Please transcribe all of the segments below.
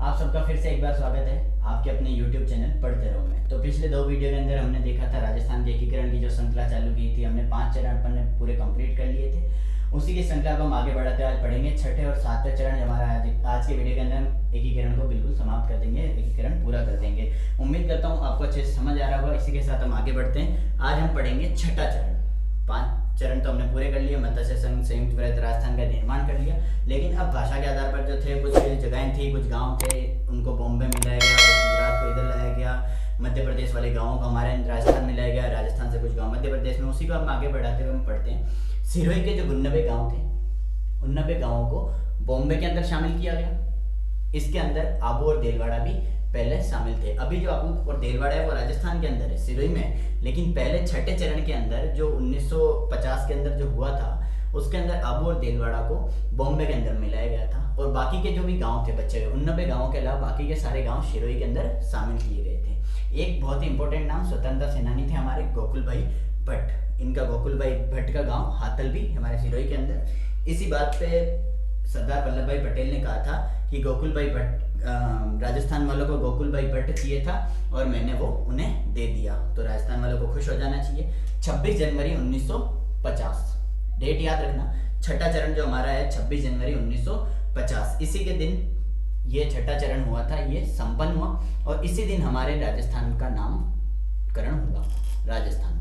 आप सबका फिर से एक बार स्वागत है आपके अपने YouTube चैनल पढ़ते रहो में। तो पिछले 2 वीडियो के अंदर हमने देखा था राजस्थान के एकीकरण की जो श्रृंखला चालू की थी, हमने 5 चरण अपन ने पूरे कंप्लीट कर लिए थे। उसी की श्रृंखला को हम आगे बढ़ाते आज पढ़ेंगे 6ठे और 7वें चरण। हमारा आज के वीडियो के अंदर हम एकीकरण को बिल्कुल समाप्त कर देंगे, एकीकरण पूरा कर देंगे। उम्मीद करता हूँ आपको अच्छे से समझ आ रहा होगा। इसी के साथ हम आगे बढ़ते हैं। आज हम पढ़ेंगे 6ठा चरण। 5 चरण तो हमने पूरे कर लिए, मत्स्य संघ, संयुक्त वृहत राजस्थान का निर्माण कर लिया। लेकिन अब भाषा के आधार पर जो थे, कुछ जगहें थी, कुछ गांव थे, उनको बॉम्बे मिलाया गया, गुजरात को इधर लाया गया, मध्य प्रदेश वाले गांवों को हमारे राजस्थान में लाया गया, राजस्थान से कुछ गांव मध्य प्रदेश में। उसी को हम आगे बढ़ाते हुए हम पढ़ते हैं। सिरोही के जो 99 गाँव थे, उन 90 गाँवों को बॉम्बे के अंदर शामिल किया गया। इसके अंदर आबू और देलवाड़ा भी पहले शामिल थे। अभी जो आबू और देलवाड़ा है वो राजस्थान के अंदर है, सिरोही में। लेकिन पहले 6ठे चरण के अंदर जो 1950 के अंदर जो हुआ था, उसके अंदर आबू और देलवाड़ा को बॉम्बे के अंदर मिलाया गया था। और बाकी के जो भी गांव थे बचे हुए, उन 90 गाँवों के अलावा बाकी के सारे गांव सिरोही के अंदर शामिल किए गए थे। एक बहुत ही इंपॉर्टेंट नाम स्वतंत्रता सेनानी थे हमारे गोकुल भाई भट्ट। इनका गोकुल भाई भट्ट का गाँव हातल भी हमारे सिरोही के अंदर। इसी बात पे सरदार वल्लभ भाई पटेल ने कहा था कि गोकुल भाई भट्ट, राजस्थान वालों को गोकुल भाई भट्ट चाहिए था और मैंने वो उन्हें दे दिया। तो राजस्थान वालों को खुश हो जाना चाहिए। 26 जनवरी 1950 डेट याद रखना। 6ठा चरण जो हमारा है 26 जनवरी 1950, इसी के दिन ये 6ठा चरण हुआ था, ये संपन्न हुआ। और इसी दिन हमारे राजस्थान का नामकरण हुआ, राजस्थान।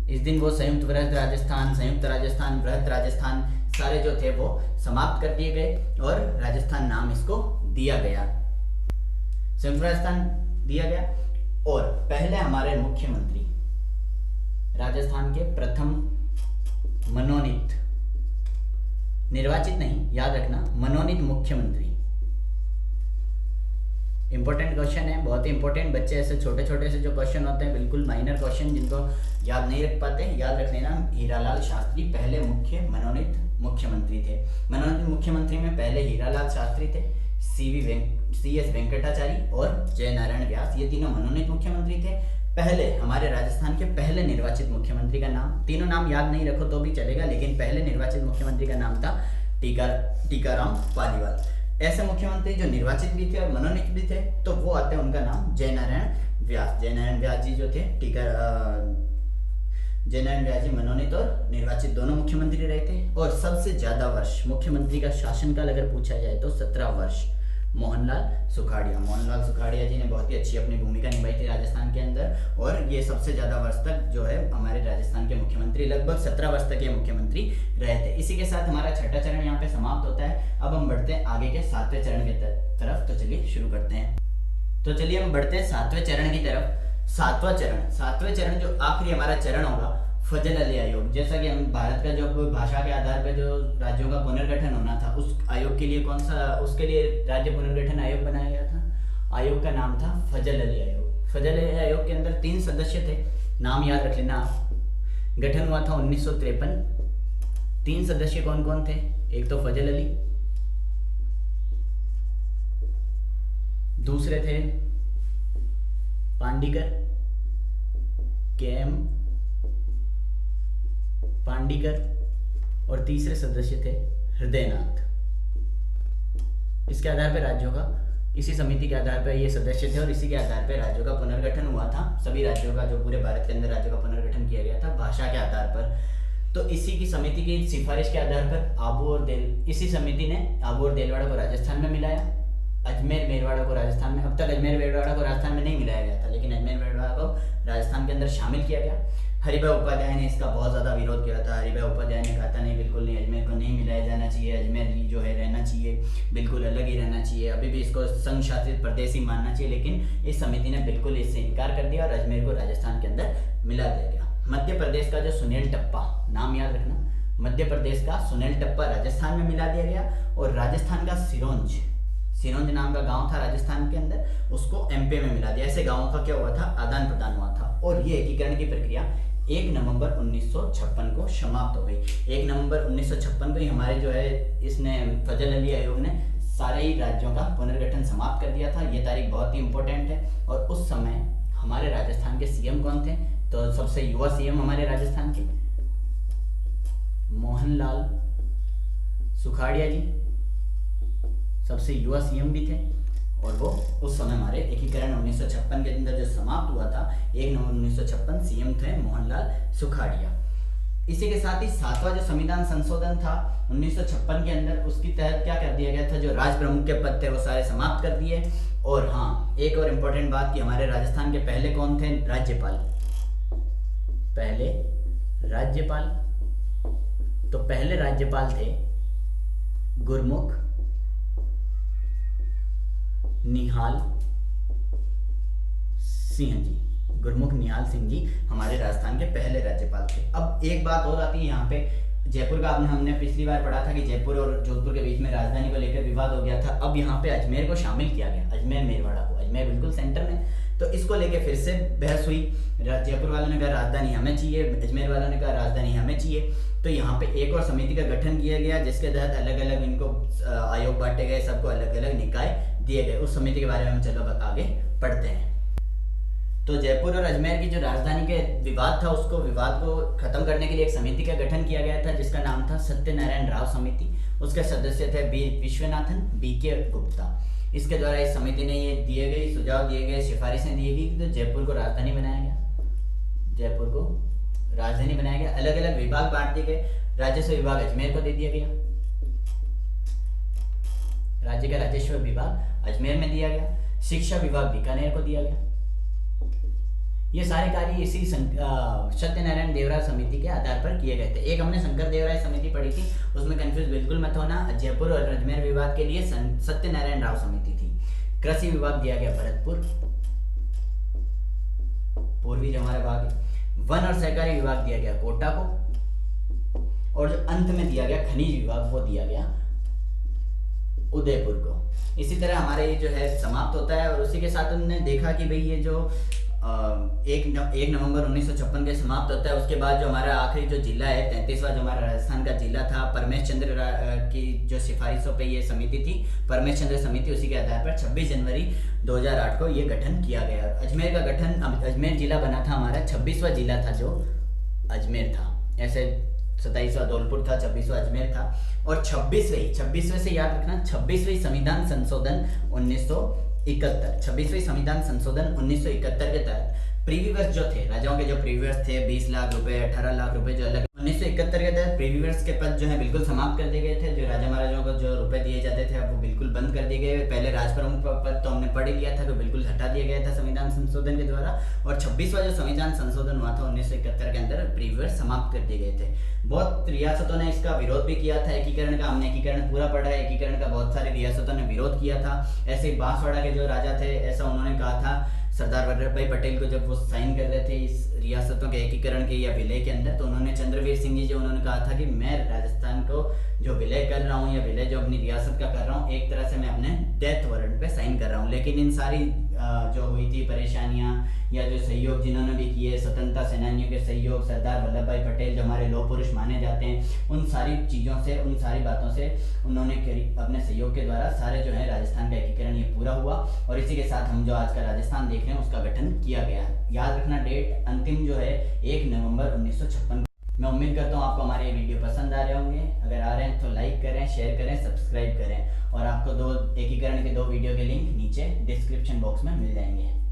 इस दिन वो संयुक्त वृहत राजस्थान, संयुक्त राजस्थान, वृहत राजस्थान सारे जो थे वो समाप्त कर दिए गए और राजस्थान नाम इसको दिया गया, संयुक्त राजस्थान दिया गया। और पहले हमारे मुख्यमंत्री, राजस्थान के प्रथम मनोनीत, निर्वाचित नहीं, याद रखना, मनोनीत मुख्यमंत्री। इंपॉर्टेंट क्वेश्चन है, बहुत ही इंपॉर्टेंट। बच्चे ऐसे छोटे छोटे से जो क्वेश्चन होते हैं, बिल्कुल माइनर क्वेश्चन, जिनको याद नहीं रख पाते, याद रख लेना। हीरालाल शास्त्री पहले मनोनीत मुख्यमंत्री थे। मनोनीत मुख्यमंत्री में पहले हीरालाल शास्त्री थे, CS वेंकटाचारी और जयनारायण व्यास, ये तीनों मनोनीत मुख्यमंत्री थे। पहले हमारे राजस्थान के पहले निर्वाचित मुख्यमंत्री का नाम, तीनों नाम याद नहीं रखो तो भी चलेगा, लेकिन पहले निर्वाचित मुख्यमंत्री का नाम था टीकाराम पालीवाल। ऐसे मुख्यमंत्री जो निर्वाचित भी थे और मनोनीत भी थे, तो वो आते हैं, उनका नाम जयनारायण व्यास। जयनारायण व्यास जी जो थे जयनारायण व्यास जी मनोनीत और निर्वाचित दोनों मुख्यमंत्री रहे थे। और सबसे ज्यादा वर्ष मुख्यमंत्री का शासनकाल अगर पूछा जाए तो 17 वर्ष मोहनलाल सुखाड़िया जी ने बहुत ही अच्छी अपनी भूमिका निभाई थी राजस्थान के अंदर। और ये सबसे ज्यादा वर्ष तक जो है हमारे राजस्थान के मुख्यमंत्री, लगभग 17 वर्ष तक ये मुख्यमंत्री रहे थे। इसी के साथ हमारा 6ठा चरण यहाँ पे समाप्त होता है। अब हम बढ़ते हैं आगे के 7वें चरण की तरफ। तो चलिए शुरू करते हैं। तो चलिए हम बढ़ते हैं 7वें चरण की तरफ। 7वें चरण जो आखिरी हमारा चरण होगा, फजल अली आयोग। जैसा कि हम भारत का जो भाषा के आधार पर जो राज्यों का पुनर्गठन होना था, उस आयोग के लिए उसके लिए राज्य पुनर्गठन आयोग बनाया गया था। आयोग का नाम था फजल अली आयोग। फजल अली आयोग के अंदर 3 सदस्य थे, नाम याद रख लेना आप। गठन हुआ था 1953। 3 सदस्य कौन कौन थे? एक तो फजल अली, दूसरे थे पांडीकर, KM पांडीकर, और तीसरे सदस्य थे हृदयनाथ। इसके आधार पर राज्यों का, इसी समिति के आधार पर ये सदस्य थे और इसी के आधार पर राज्यों का पुनर्गठन हुआ था। सभी राज्यों का, जो पूरे भारत के अंदर राज्यों का पुनर्गठन किया गया था भाषा के आधार पर। तो इसी की समिति की सिफारिश के आधार पर इसी समिति ने आबू और देलवाड़ा को राजस्थान में मिलाया, अजमेर मेरवाड़ा को राजस्थान में। अब तक अजमेर मेरवाड़ा को राजस्थान में नहीं मिलाया गया था, लेकिन अजमेर मेरवाड़ा को राजस्थान के अंदर शामिल किया गया। हरिभाई उपाध्याय ने इसका बहुत ज़्यादा विरोध किया था। हरिभाई उपाध्याय ने कहा था नहीं, बिल्कुल नहीं, अजमेर को नहीं मिलाया जाना चाहिए, अजमेर ही जो है रहना चाहिए, बिल्कुल अलग ही रहना चाहिए, अभी भी इसको संघ शासित प्रदेश ही मानना चाहिए। लेकिन इस समिति ने बिल्कुल इससे इनकार कर दिया और अजमेर को राजस्थान के अंदर मिला दिया गया। मध्य प्रदेश का जो सुनील टप्पा, नाम याद रखना, मध्य प्रदेश का सुनील टप्पा राजस्थान में मिला दिया गया। और राजस्थान का सिरोंज नाम का गांव था राजस्थान के अंदर, उसको MP में मिला दिया। ऐसे गांवों का क्या हुआ था, आदान प्रदान हुआ था। और ये एकीकरण की प्रक्रिया 1 नवंबर 1956 को समाप्त हो गई। 1 नवंबर 1956 को ही हमारे जो है इसने फजल अली आयोग ने सारे ही राज्यों का पुनर्गठन समाप्त कर दिया था। ये तारीख बहुत ही इंपॉर्टेंट है। और उस समय हमारे राजस्थान के CM कौन थे? तो सबसे युवा CM हमारे राजस्थान के मोहनलाल सुखाड़िया जी। सबसे युवा सीएम भी थे, और वो उस समय हमारे एकीकरण 1956 के अंदर जो समाप्त हुआ था 1 नवंबर 1956, सीएम थे मोहनलाल सुखाड़िया। इसी के साथ ही 7वां जो संविधान संशोधन था 1956 के अंदर, उसके तहत क्या कर दिया गया था, जो राज प्रमुख के पद थे वो सारे समाप्त कर दिए। और हाँ, एक और इम्पोर्टेंट बात कि हमारे राजस्थान के पहले कौन थे राज्यपाल, पहले राज्यपाल, तो पहले राज्यपाल थे गुरमुख निहाल सिंह जी। गुरमुख निहाल सिंह जी हमारे राजस्थान के पहले राज्यपाल थे। अब एक बात और आती है यहाँ पे, जयपुर का हमने पिछली बार पढ़ा था कि जयपुर और जोधपुर के बीच में राजधानी को लेकर विवाद हो गया था। अब यहाँ पे अजमेर को शामिल किया गया, अजमेर मेरवाड़ा को, अजमेर बिल्कुल सेंटर में, तो इसको लेके फिर से बहस हुई। जयपुर वालों ने कहा राजधानी हमें चाहिए, अजमेर वालों ने कहा राजधानी हमें चाहिए। तो यहाँ पे एक और समिति का गठन किया गया, जिसके तहत अलग अलग इनको आयोग बांटे गए, सबको अलग अलग निकाय दिए गए। उस समिति के बारे में हम चलो आगे पढ़ते हैं। तो जयपुर और अजमेर की जो राजधानी के विवाद था, उसको विवाद को खत्म करने के लिए एक समिति का गठन किया गया था, जिसका नाम था सत्यनारायण राव समिति। उसके सदस्य थे बी विश्वनाथन, बीके गुप्ता। इसके द्वारा इस समिति ने ये दिए गए सुझाव दिए गए, सिफारिशें दी गई, तो जयपुर को राजधानी बनाया गया, जयपुर को राजधानी बनाया गया। अलग अलग विभाग बांट दिए गए। राजस्व विभाग अजमेर को दे दिया गया, राज्य का राजस्व विभाग अजमेर में दिया गया। शिक्षा विभाग बीकानेर को दिया गया। ये सारे कार्य इसी सत्यनारायण देवराय समिति के आधार पर किए गए थे। एक हमने शंकर देवराय समिति पढ़ी थी, उसमें कंफ्यूज बिल्कुल मत होना। जयपुर और अजमेर विवाद के लिए सत्यनारायण राव समिति थी। कृषि विभाग दिया गया भरतपुर, पूर्वी जो हमारा भाग है। वन और सहकारी विभाग दिया गया कोटा को, और जो अंत में दिया गया खनिज विभाग वो दिया गया उदयपुर को। इसी तरह हमारे ये जो है समाप्त होता है। और उसी के साथ उन्होंने देखा कि भाई ये जो 1 नवंबर 1956 के समाप्त होता है, उसके बाद जो हमारा आखिरी जो जिला है 33वां जो हमारा राजस्थान का जिला था, परमेश चंद्र की जो सिफारिशों पे ये समिति थी, परमेश चंद्र समिति, उसी के आधार पर 26 जनवरी 2008 को ये गठन किया गया। अजमेर का गठन, अजमेर जिला बना था हमारा 26वां जिला था जो अजमेर था। ऐसे 27वां धौलपुर था, 26वां अजमेर था। और 26वें से याद रखना, 26वें संविधान संशोधन 1971, 26वें संविधान संशोधन 1971 के तहत प्रीवी वर्ष जो थे, राजाओं के जो प्रीवी वर्ष थे 20 लाख रुपए, 18 लाख रुपए, जो अलग 1971 के तहत प्रीवी वर्ष के पद जो है बिल्कुल समाप्त कर दिए गए थे। जो राजा महाराजाओं को जो रुपए दिए जाते थे अब वो बिल्कुल बंद कर दिए गए। पहले राज प्रमुख पद तो हमने पढ़ ही लिया था, तो बिल्कुल हटा दिया गया था संविधान संशोधन के द्वारा। और 26वां जो संविधान संशोधन हुआ था 1971 के अंदर प्रीवी वर्ष समाप्त कर दिए गए थे। बहुत रियासतों ने इसका विरोध भी किया था एकीकरण का। हमने एकीकरण पूरा पढ़ा है, एकीकरण का बहुत सारी रियासतों ने विरोध किया था। ऐसे ही बांसवाड़ा के जो राजा थे, ऐसा उन्होंने कहा था सरदार वल्लभ भाई पटेल को, जब वो साइन कर रहे थे इस रियासतों के एकीकरण के या विलय के अंदर, तो उन्होंने चंद्रवीर सिंह जी जो उन्होंने कहा था कि मैं राजस्थान को जो विलय कर रहा हूँ या विलय जो अपनी रियासत का कर रहा हूँ, एक तरह से मैं अपने डेथ वारंट पे साइन कर रहा हूँ। लेकिन इन सारी जो हुई थी परेशानियाँ या जो सहयोग जिन्होंने भी किए, स्वतंत्रता सेनानियों के सहयोग, सरदार वल्लभ भाई पटेल जो हमारे लौह पुरुष माने जाते हैं, उन सारी चीज़ों से, उन सारी बातों से उन्होंने अपने सहयोग के द्वारा सारे जो है राजस्थान का एकीकरण ये पूरा हुआ। और इसी के साथ हम जो आज का राजस्थान देख रहे हैं उसका गठन किया गया। याद रखना डेट अंतिम जो है 1 नवंबर 1956। मैं उम्मीद करता हूँ आपको हमारे ये वीडियो पसंद आ रहे होंगे। अगर आ रहे हैं तो लाइक करें, शेयर करें, सब्सक्राइब करें। और आपको एकीकरण के 2 वीडियो के लिंक नीचे डिस्क्रिप्शन बॉक्स में मिल जाएंगे।